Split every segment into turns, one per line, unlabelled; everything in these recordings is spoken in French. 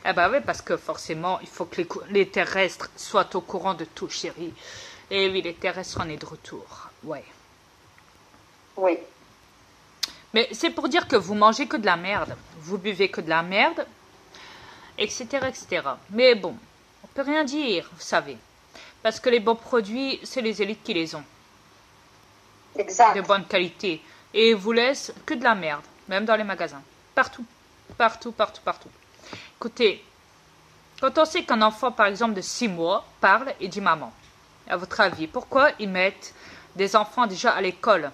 Eh ben oui, parce que forcément, il faut que les terrestres soient au courant de tout, chérie. Et oui, les terrestres, on est de retour. Ouais.
Oui.
Mais c'est pour dire que vous mangez que de la merde. Vous buvez que de la merde, etc., etc. Mais bon, on peut rien dire, vous savez. Parce que les bons produits, c'est les élites qui les ont.
Exact.
De bonne qualité. Et ils vous laissent que de la merde. Même dans les magasins. Partout. Partout, partout, partout. Écoutez, quand on sait qu'un enfant, par exemple, de 6 mois, parle et dit maman, à votre avis, pourquoi ils mettent des enfants déjà à l'école?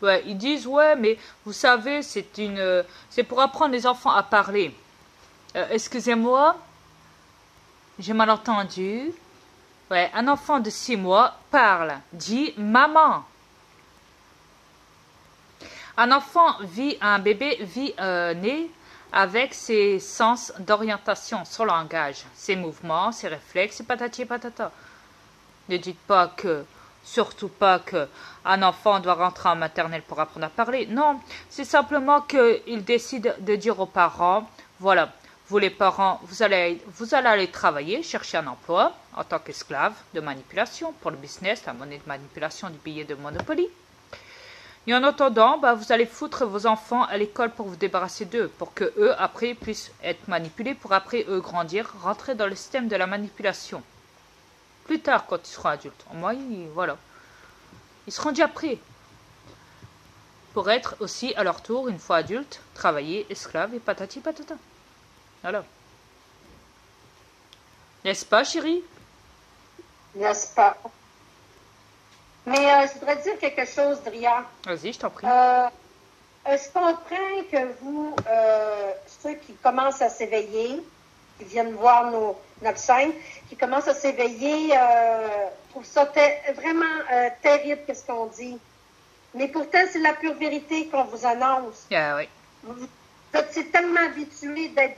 Ouais, ils disent, ouais, mais vous savez, c'est pour apprendre les enfants à parler. Excusez-moi, j'ai mal entendu. Ouais, un enfant de 6 mois parle, dit maman. Un bébé vit né avec ses sens d'orientation, son langage, ses mouvements, ses réflexes, et patati et patata. Ne dites pas que, surtout pas que, un enfant doit rentrer en maternelle pour apprendre à parler. Non, c'est simplement qu'il décide de dire aux parents, voilà, vous les parents, vous allez aller travailler, chercher un emploi en tant qu'esclave de manipulation pour le business, la monnaie de manipulation du billet de Monopoly. Et en attendant, vous allez foutre vos enfants à l'école pour vous débarrasser d'eux, pour que eux, après, puissent être manipulés, pour après, eux, grandir, rentrer dans le système de la manipulation. Plus tard, quand ils seront adultes. Moi, voilà. Ils seront déjà prêts. Pour être aussi, à leur tour, une fois adultes, travailler, esclaves et patati patata. Voilà. N'est-ce pas, chérie?
N'est-ce pas? Mais je voudrais dire quelque chose, Dria.
Vas-y, je t'en prie.
Je comprends que vous, ceux qui commencent à s'éveiller, qui viennent voir notre chaîne, qui commencent à s'éveiller, trouvent ça vraiment terrible, qu'est-ce qu'on dit. Mais pourtant, c'est la pure vérité qu'on vous annonce.
Ah oui.
Vous êtes tellement habitué d'être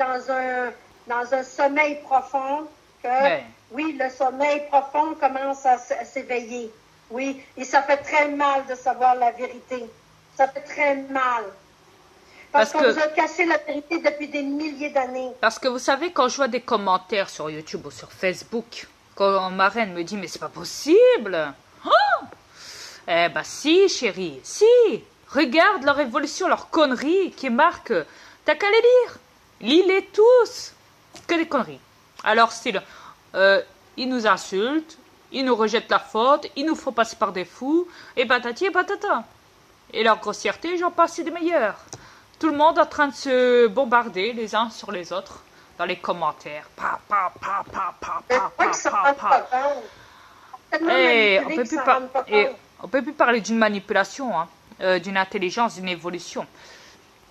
dans un sommeil profond que, oui, le sommeil profond commence à s'éveiller. Oui, et ça fait très mal de savoir la vérité. Ça fait très mal. Parce qu'on vous a caché la vérité depuis des milliers d'années.
Parce que vous savez, quand je vois des commentaires sur YouTube ou sur Facebook, quand ma reine me dit, mais c'est pas possible. Oh, eh ben si, chérie, si. Regarde leur évolution, leur conneries qui marquent. T'as qu'à les lire. Lis-les tous. Que des conneries. Alors, style, ils nous insultent, ils nous rejettent la faute, ils nous font passer par des fous, et patati et patata. Et leur grossièreté, j'en passe, c'est des meilleurs. Tout le monde en train de se bombarder les uns sur les autres dans les commentaires. Pa, pa, pa, pa, pa, pa, pa, pa, pa. Et on peut plus parler d'une manipulation, hein, d'une intelligence, d'une évolution.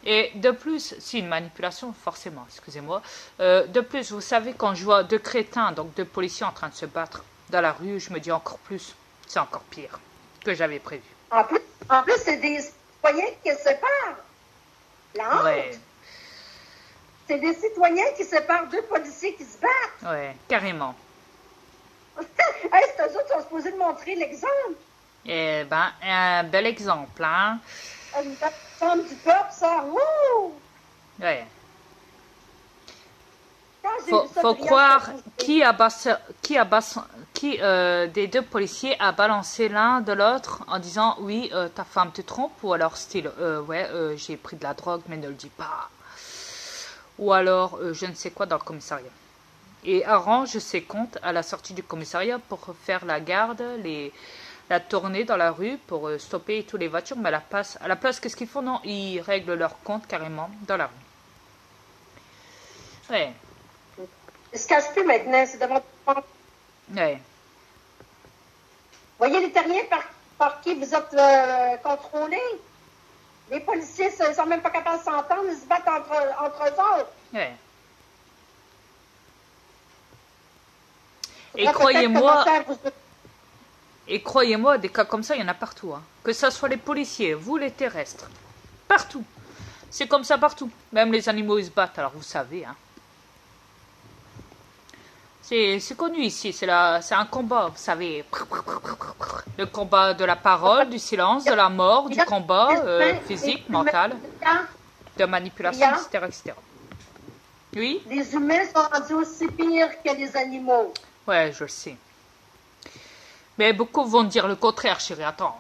Et de plus, si une manipulation, forcément, excusez-moi. De plus, vous savez, quand je vois deux crétins, donc deux policiers en train de se battre dans la rue, je me dis encore plus, c'est encore pire que j'avais prévu.
En plus c'est des citoyens qui se séparent. La honte. Ouais. C'est des citoyens qui séparent deux policiers qui se battent.
Ouais, carrément.
Hey, c'est eux autres qui sont supposés de montrer l'exemple.
Eh ben, un bel exemple, hein.
Une femme du peuple, ça. Wouh!
Ouais. Faut croire qui des deux policiers a balancé l'un de l'autre en disant oui, ta femme te trompe, ou alors style j'ai pris de la drogue mais ne le dis pas, ou alors je ne sais quoi dans le commissariat, et arrange ses comptes à la sortie du commissariat pour faire la garde, la tournée dans la rue pour stopper toutes les voitures, mais à la place qu'est-ce qu'ils font? Non, ils règlent leurs comptes carrément dans la rue. Ouais.
Ils se cachent plus maintenant, c'est devant tout le monde.
Ouais.
Voyez les terriens par qui vous êtes contrôlés. Les policiers ne sont même pas capables de s'entendre, ils se battent entre eux autres.
Ouais. Et croyez-moi, des cas comme ça, il y en a partout. Hein. Que ce soit les policiers, vous les terrestres. Partout. C'est comme ça partout. Même les animaux, ils se battent, alors vous savez. Hein. C'est connu ici, c'est un combat, vous savez. Le combat de la parole, du silence, de la mort, du combat physique, mental, de manipulation, etc., etc. Oui.
Les humains sont rendus aussi pires que les animaux.
Ouais, je le sais. Mais beaucoup vont dire le contraire, chérie. Attends.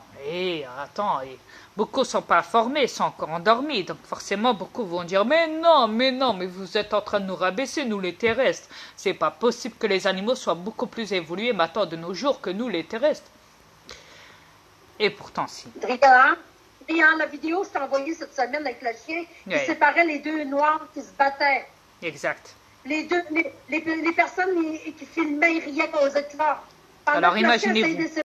Beaucoup sont pas formés, sont encore endormis. Donc forcément, beaucoup vont dire mais non, mais vous êtes en train de nous rabaisser, nous les terrestres. C'est pas possible que les animaux soient beaucoup plus évolués maintenant de nos jours que nous les terrestres. Et pourtant, si.
Drian, la vidéo que je t'ai envoyée cette semaine avec le chien, qui séparait les deux noirs qui se battaient.
Exact.
Les personnes qui filmaient, ils riaient aux éclats.
Alors imaginez-vous.